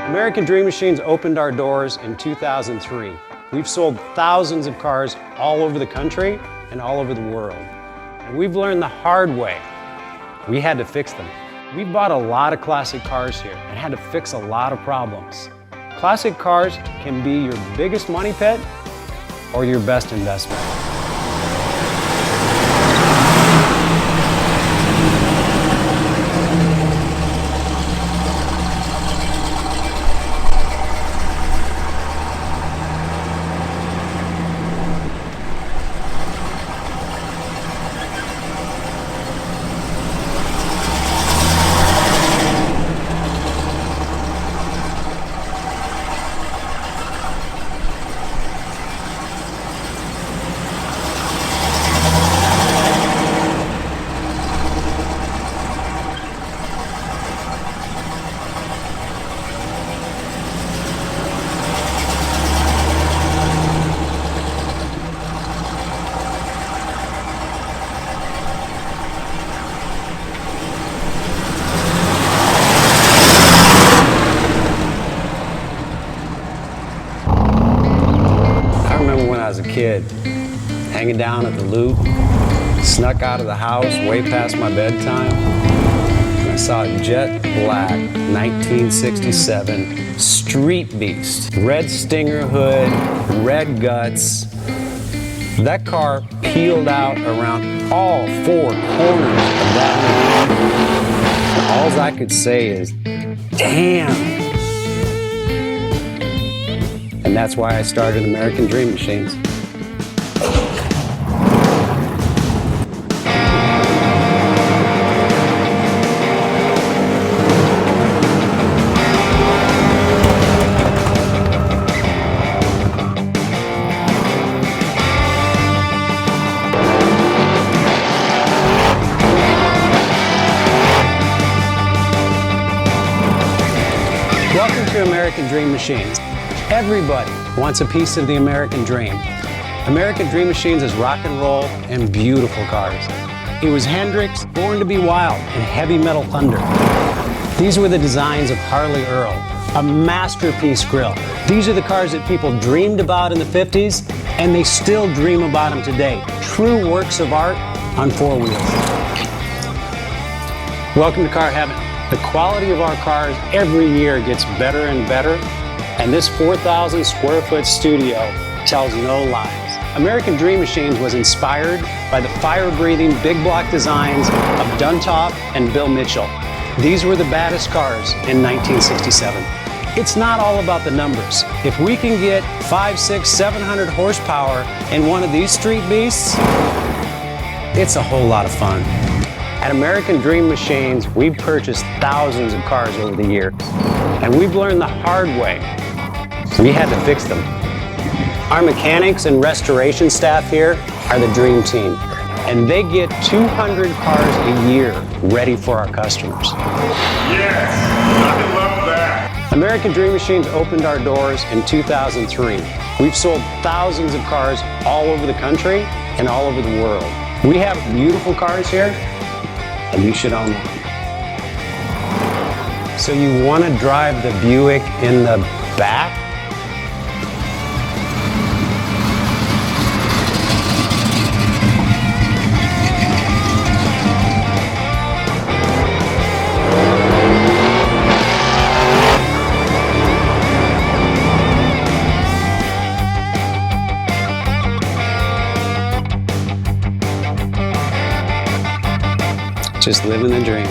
American Dream Machines opened our doors in 2003. We've sold thousands of cars all over the country and all over the world. And we've learned the hard way. We had to fix them. We bought a lot of classic cars here and had to fix a lot of problems. Classic cars can be your biggest money pit or your best investment. As a kid, hanging down at the Loop, snuck out of the house way past my bedtime, and I saw a jet black 1967 Street Beast. Red Stinger hood, red guts. That car peeled out around all four corners of that hood. All I could say is, damn! And that's why I started American Dream Machines. Welcome to American Dream Machines. Everybody wants a piece of the American dream. American Dream Machines is rock and roll and beautiful cars. It was Hendrix, Born to be Wild, and Heavy Metal Thunder. These were the designs of Harley Earl, a masterpiece grille. These are the cars that people dreamed about in the 50s, and they still dream about them today. True works of art on four wheels. Welcome to Car Heaven. The quality of our cars every year gets better and better. And this 4,000 square foot studio tells no lies. American Dream Machines was inspired by the fire-breathing big block designs of Duntop and Bill Mitchell. These were the baddest cars in 1967. It's not all about the numbers. If we can get 500, 600, 700 horsepower in one of these street beasts, it's a whole lot of fun. At American Dream Machines, we've purchased thousands of cars over the years, and we've learned the hard way. We had to fix them. Our mechanics and restoration staff here are the dream team, and they get 200 cars a year ready for our customers. Yes, I love that. American Dream Machines opened our doors in 2003. We've sold thousands of cars all over the country and all over the world. We have beautiful cars here, and you should own one. So you want to drive the Buick in the back? Just living the dream.